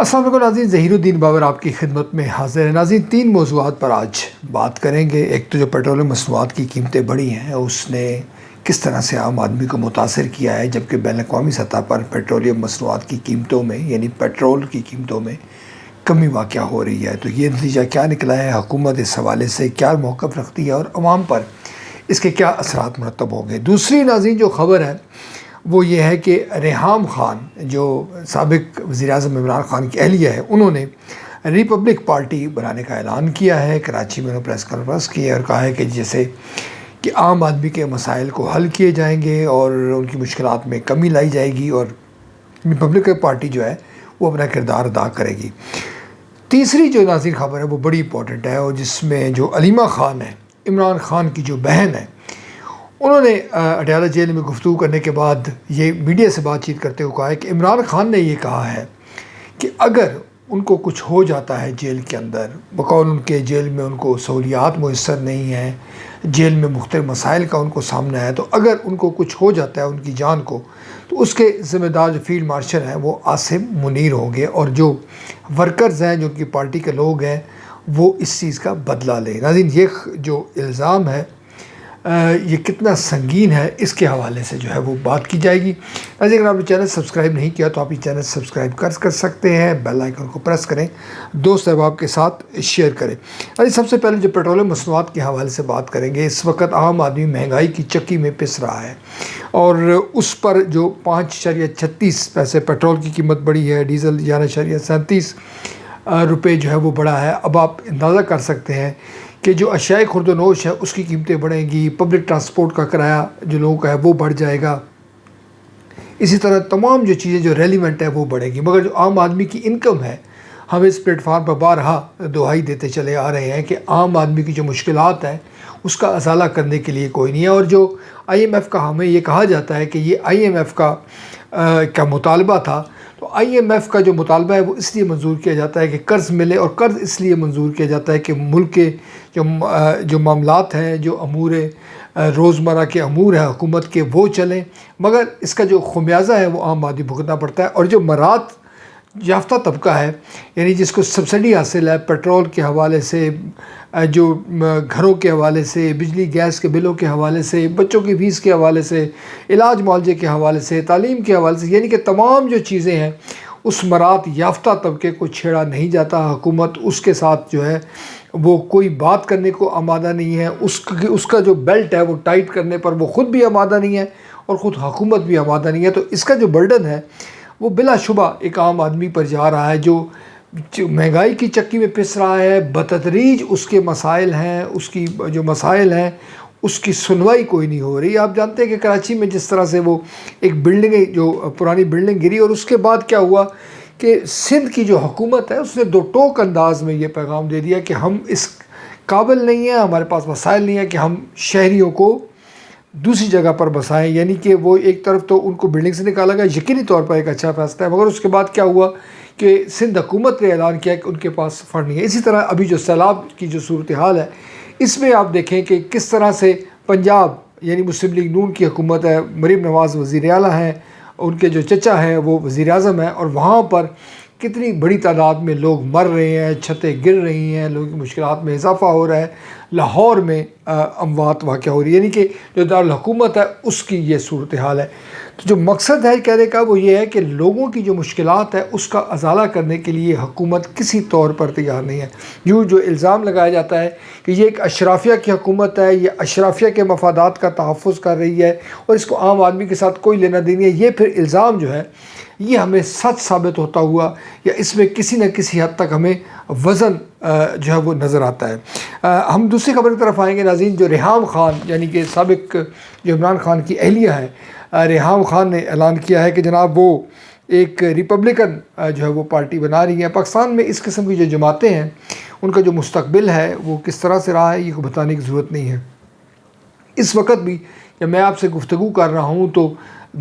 السلام علیکم ناظرین، ظہیر الدین بابر آپ کی خدمت میں حاضر ہے۔ ناظرین، 3 موضوعات پر آج بات کریں گے۔ ایک تو جو پیٹرولیم مصنوعات کی قیمتیں بڑھی ہیں، اس نے کس طرح سے عام آدمی کو متاثر کیا ہے، جبکہ بین الاقوامی سطح پر پیٹرولیم مصنوعات کی قیمتوں میں یعنی پیٹرول کی قیمتوں میں کمی واقع ہو رہی ہے۔ تو یہ نتیجہ کیا نکلا ہے، حکومت اس حوالے سے کیا موقف رکھتی ہے اور عوام پر اس کے کیا اثرات مرتب ہوں گے۔ دوسری ناظرین جو خبر ہے وہ یہ ہے کہ ریحام خان جو سابق وزیر اعظم عمران خان کی اہلیہ ہے، انہوں نے ریپبلک پارٹی بنانے کا اعلان کیا ہے۔ کراچی میں انہوں نے پریس کانفرنس کی ہے اور کہا ہے کہ جیسے کہ عام آدمی کے مسائل کو حل کیے جائیں گے اور ان کی مشکلات میں کمی لائی جائے گی اور ریپبلک پارٹی جو ہے وہ اپنا کردار ادا کرے گی۔ تیسری جو ناظرین خبر ہے وہ بڑی امپورٹنٹ ہے اور جس میں جو علیمہ خان ہے، عمران خان کی جو بہن ہے، انہوں نے اٹیالہ جیل میں گفتگو کرنے کے بعد یہ میڈیا سے بات چیت کرتے ہوئے کہا ہے کہ عمران خان نے یہ کہا ہے کہ اگر ان کو کچھ ہو جاتا ہے جیل کے اندر، بقول ان کے جیل میں ان کو سہولیات میسر نہیں ہیں، جیل میں مختلف مسائل کا ان کو سامنا ہے، تو اگر ان کو کچھ ہو جاتا ہے ان کی جان کو، تو اس کے ذمہ دار جو فیلڈ مارشل ہیں وہ عاصم منیر ہوں گے اور جو ورکرز ہیں، جو ان کی پارٹی کے لوگ ہیں، وہ اس چیز کا بدلہ لیں۔ ناظرین، یہ جو الزام ہے یہ کتنا سنگین ہے، اس کے حوالے سے جو ہے وہ بات کی جائے گی۔ اگر آپ نے چینل سبسکرائب نہیں کیا تو آپ یہ چینل سبسکرائب کر سکتے ہیں، بیل آئیکن کو پریس کریں، دوست احباب کے ساتھ شیئر کریں۔ سب سے پہلے جو پیٹرولیم مصنوعات کے حوالے سے بات کریں گے، اس وقت عام آدمی مہنگائی کی چکی میں پس رہا ہے اور اس پر جو 5.36 پیسے پیٹرول کی قیمت بڑھی ہے، ڈیزل 11.37 روپے جو ہے وہ بڑھا ہے۔ اب آپ اندازہ کر سکتے ہیں کہ جو اشیاء خرد و نوش ہے اس کی قیمتیں بڑھیں گی، پبلک ٹرانسپورٹ کا کرایہ جو لوگوں کا ہے وہ بڑھ جائے گا، اسی طرح تمام جو چیزیں جو ریلیونٹ ہے وہ بڑھیں گی۔ مگر جو عام آدمی کی انکم ہے، ہم اس پلیٹ فارم پر بارہا دہائی دیتے چلے آ رہے ہیں کہ عام آدمی کی جو مشکلات ہیں اس کا ازالہ کرنے کے لیے کوئی نہیں ہے۔ اور جو IMF کا ہمیں یہ کہا جاتا ہے کہ یہ IMF کا مطالبہ تھا، تو IMF کا جو مطالبہ ہے وہ اس لیے منظور کیا جاتا ہے کہ قرض ملے، اور قرض اس لیے منظور کیا جاتا ہے کہ ملک کے جو معاملات ہیں، جو امور روزمرہ کے امور ہیں حکومت کے، وہ چلیں، مگر اس کا جو خمیازہ ہے وہ عام آدمی بھگتنا پڑتا ہے۔ اور جو مراد یافتہ طبقہ ہے، یعنی جس کو سبسڈی حاصل ہے پیٹرول کے حوالے سے، جو گھروں کے حوالے سے، بجلی گیس کے بلوں کے حوالے سے، بچوں کی فیس کے حوالے سے، علاج معالجے کے حوالے سے، تعلیم کے حوالے سے، یعنی کہ تمام جو چیزیں ہیں اس مراد یافتہ طبقے کو چھیڑا نہیں جاتا۔ حکومت اس کے ساتھ جو ہے وہ کوئی بات کرنے کو آمادہ نہیں ہے، اس کا جو بیلٹ ہے وہ ٹائٹ کرنے پر وہ خود بھی آمادہ نہیں ہے اور خود حکومت بھی آمادہ نہیں ہے۔ تو اس کا جو برڈن ہے وہ بلا شبہ ایک عام آدمی پر جا رہا ہے، جو مہنگائی کی چکی میں پس رہا ہے، بتدریج اس کے مسائل ہیں، اس کی جو مسائل ہیں اس کی سنوائی کوئی نہیں ہو رہی۔ آپ جانتے ہیں کہ کراچی میں جس طرح سے وہ ایک بلڈنگ، جو پرانی بلڈنگ گری، اور اس کے بعد کیا ہوا کہ سندھ کی جو حکومت ہے اس نے دو ٹوک انداز میں یہ پیغام دے دیا کہ ہم اس قابل نہیں ہیں، ہمارے پاس وسائل نہیں ہیں کہ ہم شہریوں کو دوسری جگہ پر بسائیں۔ یعنی کہ وہ ایک طرف تو ان کو بلڈنگ سے نکالا گیا، یقینی طور پر ایک اچھا فیصلہ ہے، مگر اس کے بعد کیا ہوا کہ سندھ حکومت نے اعلان کیا کہ ان کے پاس فنڈ نہیں ہے۔ اسی طرح ابھی جو سیلاب کی جو صورتحال ہے، اس میں آپ دیکھیں کہ کس طرح سے پنجاب یعنی مسلم لیگ نون کی حکومت ہے، مریم نواز وزیر اعلیٰ ہیں، ان کے جو چچا ہیں وہ وزیر اعظم ہیں، اور وہاں پر کتنی بڑی تعداد میں لوگ مر رہے ہیں، چھتیں گر رہی ہیں، لوگوں کی مشکلات میں اضافہ ہو رہا ہے، لاہور میں اموات واقع ہو رہی ہے، یعنی کہ جو دارالحکومت ہے اس کی یہ صورتحال ہے۔ تو جو مقصد ہے کہنے کا وہ یہ ہے کہ لوگوں کی جو مشکلات ہے اس کا ازالہ کرنے کے لیے حکومت کسی طور پر تیار نہیں ہے۔ یوں جو الزام لگایا جاتا ہے کہ یہ ایک اشرافیہ کی حکومت ہے، یہ اشرافیہ کے مفادات کا تحفظ کر رہی ہے اور اس کو عام آدمی کے ساتھ کوئی لینا دینی ہے، یہ پھر الزام جو ہے یہ ہمیں سچ ثابت ہوتا ہوا یا اس میں کسی نہ کسی حد تک ہمیں وزن جو ہے وہ نظر آتا ہے۔ ہم دوسری خبر کی طرف آئیں گے ناظرین۔ جو ریحام خان یعنی کہ سابق جو عمران خان کی اہلیہ ہے، ریحام خان نے اعلان کیا ہے کہ جناب وہ ایک ریپبلکن جو ہے وہ پارٹی بنا رہی ہے۔ پاکستان میں اس قسم کی جو جماعتیں ہیں ان کا جو مستقبل ہے وہ کس طرح سے رہا ہے یہ کو بتانے کی ضرورت نہیں ہے۔ اس وقت بھی جب میں آپ سے گفتگو کر رہا ہوں تو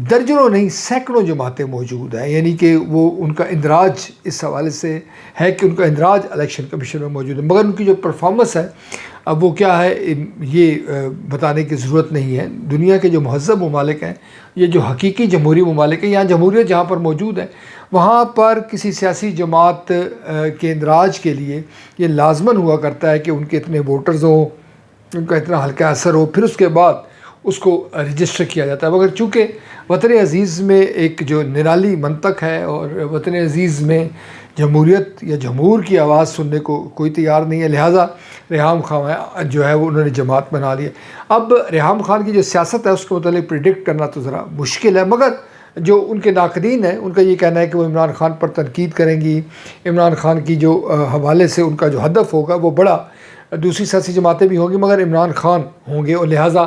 درجنوں نہیں سینکڑوں جماعتیں موجود ہیں، یعنی کہ وہ ان کا اندراج اس حوالے سے ہے کہ ان کا اندراج الیکشن کمیشن میں موجود ہے، مگر ان کی جو پرفارمنس ہے اب وہ کیا ہے یہ بتانے کی ضرورت نہیں ہے۔ دنیا کے جو مہذب ممالک ہیں، یہ جو حقیقی جمہوری ممالک ہیں، یہاں جمہوریت جہاں پر موجود ہے وہاں پر کسی سیاسی جماعت کے اندراج کے لیے یہ لازماً ہوا کرتا ہے کہ ان کے اتنے ووٹرز ہوں، ان کا اتنا ہلکا اثر ہو، پھر اس کے بعد اس کو رجسٹر کیا جاتا ہے۔ مگر چونکہ وطن عزیز میں ایک جو نرالی منطق ہے اور وطن عزیز میں جمہوریت یا جمہور کی آواز سننے کو کوئی تیار نہیں ہے، لہٰذا ریحام خان جو ہے وہ انہوں نے جماعت بنا لی ہے۔ اب ریحام خان کی جو سیاست ہے اس کے متعلق پریڈکٹ کرنا تو ذرا مشکل ہے، مگر جو ان کے ناقدین ہیں ان کا یہ کہنا ہے کہ وہ عمران خان پر تنقید کریں گی، عمران خان کی جو حوالے سے ان کا جو ہدف ہوگا وہ بڑا، دوسری سیاسی جماعتیں بھی ہوں گی مگر عمران خان ہوں گے، اور لہٰذا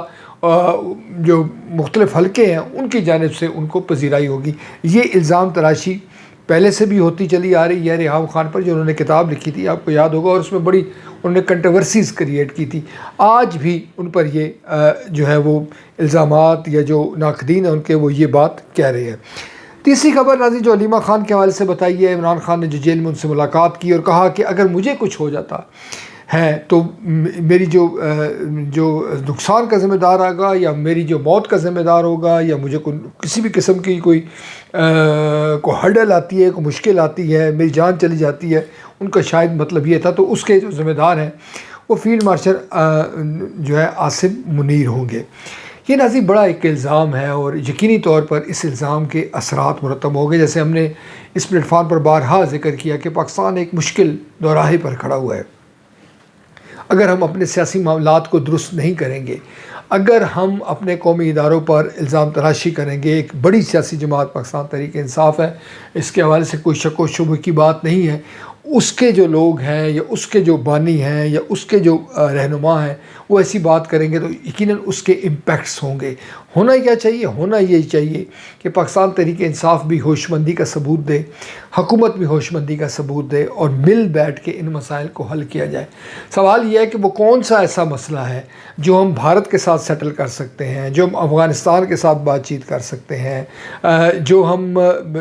جو مختلف حلقے ہیں ان کی جانب سے ان کو پذیرائی ہوگی۔ یہ الزام تراشی پہلے سے بھی ہوتی چلی آ رہی ہے ریحام خان پر، جو انہوں نے کتاب لکھی تھی آپ کو یاد ہوگا، اور اس میں بڑی انہوں نے کنٹروورسیز کریٹ کی تھی۔ آج بھی ان پر یہ جو ہے وہ الزامات یا جو ناقدین ہیں ان کے وہ یہ بات کہہ رہے ہیں۔ تیسری خبر ناظرین جو علیمہ خان کے حوالے سے بتائی ہے، عمران خان نے جو جیل میں ان سے ملاقات کی اور کہا کہ اگر مجھے کچھ ہو جاتا ہے تو میری جو نقصان کا ذمہ دار ہوگا یا میری جو موت کا ذمہ دار ہوگا یا مجھے کسی بھی قسم کی کوئی ہرڈل آتی ہے، کوئی مشکل آتی ہے، میری جان چلی جاتی ہے، ان کا شاید مطلب یہ تھا، تو اس کے جو ذمہ دار ہیں وہ فیلڈ مارشل جو ہے عاصم منیر ہوں گے۔ یہ ناظرین بڑا ایک الزام ہے اور یقینی طور پر اس الزام کے اثرات مرتب ہو گئے، جیسے ہم نے اس پلیٹ فارم پر بارہا ذکر کیا کہ پاکستان ایک مشکل دوراہے پر کھڑا ہوا ہے۔ اگر ہم اپنے سیاسی معاملات کو درست نہیں کریں گے، اگر ہم اپنے قومی اداروں پر الزام تراشی کریں گے، ایک بڑی سیاسی جماعت پاکستان تحریک انصاف ہے، اس کے حوالے سے کوئی شک و شبہ کی بات نہیں ہے، اس کے جو لوگ ہیں یا اس کے جو بانی ہیں یا اس کے جو رہنما ہیں وہ ایسی بات کریں گے تو یقیناً اس کے امپیکٹس ہوں گے۔ ہونا کیا چاہیے؟ ہونا یہی چاہیے کہ پاکستان تحریک انصاف بھی ہوش مندی کا ثبوت دے، حکومت بھی ہوش مندی کا ثبوت دے اور مل بیٹھ کے ان مسائل کو حل کیا جائے۔ سوال یہ ہے کہ وہ کون سا ایسا مسئلہ ہے جو ہم بھارت کے ساتھ سیٹل کر سکتے ہیں، جو ہم افغانستان کے ساتھ بات چیت کر سکتے ہیں، جو ہم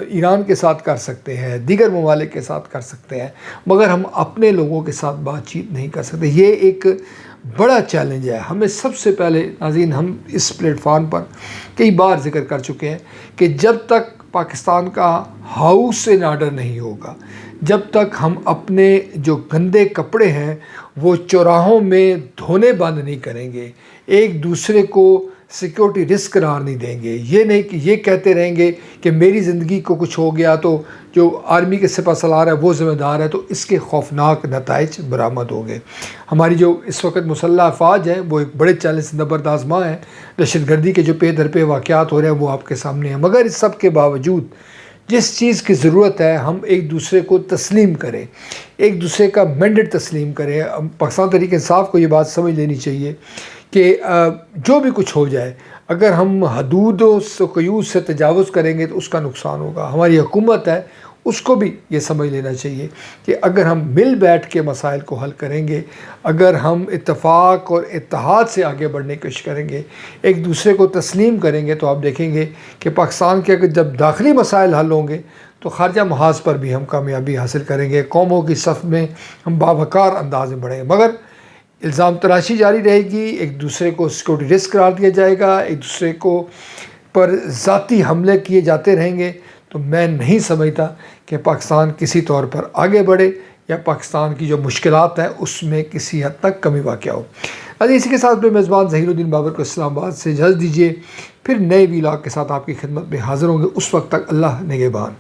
ایران کے ساتھ کر سکتے ہیں، دیگر ممالک کے ساتھ کر سکتے ہیں، مگر ہم اپنے لوگوں کے ساتھ بات چیت نہیں کر سکتے۔ یہ ایک بڑا چیلنج ہے۔ ہمیں سب سے پہلے ناظرین ہم اس پلیٹ فارم پر کئی بار ذکر کر چکے ہیں کہ جب تک پاکستان کا ہاؤس ان آرڈر نہیں ہوگا، جب تک ہم اپنے جو گندے کپڑے ہیں وہ چوراہوں میں دھونے بند نہیں کریں گے، ایک دوسرے کو سیکیورٹی رسک قرار نہیں دیں گے، یہ نہیں کہ یہ کہتے رہیں گے کہ میری زندگی کو کچھ ہو گیا تو جو آرمی کے سپہ سالار ہے وہ ذمہ دار ہے، تو اس کے خوفناک نتائج برآمد ہوں گے۔ ہماری جو اس وقت مسلح افواج ہیں وہ ایک بڑے چیلنج سے نبرد آزما ہیں، دہشت گردی کے جو پے در پہ واقعات ہو رہے ہیں وہ آپ کے سامنے ہیں، مگر اس سب کے باوجود جس چیز کی ضرورت ہے ہم ایک دوسرے کو تسلیم کریں، ایک دوسرے کا مینڈیٹ تسلیم کریں۔ پاکستان تحریک انصاف کو یہ بات سمجھ لینی چاہیے کہ جو بھی کچھ ہو جائے، اگر ہم حدود و قیود سے تجاوز کریں گے تو اس کا نقصان ہوگا۔ ہماری حکومت ہے اس کو بھی یہ سمجھ لینا چاہیے کہ اگر ہم مل بیٹھ کے مسائل کو حل کریں گے، اگر ہم اتفاق اور اتحاد سے آگے بڑھنے کی کوشش کریں گے، ایک دوسرے کو تسلیم کریں گے، تو آپ دیکھیں گے کہ پاکستان کے اگر جب داخلی مسائل حل ہوں گے تو خارجہ محاذ پر بھی ہم کامیابی حاصل کریں گے، قوموں کی صف میں ہم باوقار انداز میں بڑھیں گے۔ مگر الزام تراشی جاری رہے گی، ایک دوسرے کو سیکورٹی رسک قرار دیا جائے گا، ایک دوسرے کو پر ذاتی حملے کیے جاتے رہیں گے، تو میں نہیں سمجھتا کہ پاکستان کسی طور پر آگے بڑھے یا پاکستان کی جو مشکلات ہیں اس میں کسی حد تک کمی واقع ہو۔ اسی کے ساتھ میں میزبان ظہیر الدین بابر کو اسلام آباد سے اجازت دیجیے، پھر نئے ویلاگ کے ساتھ آپ کی خدمت میں حاضر ہوں گے۔ اس وقت تک اللہ نگہبان۔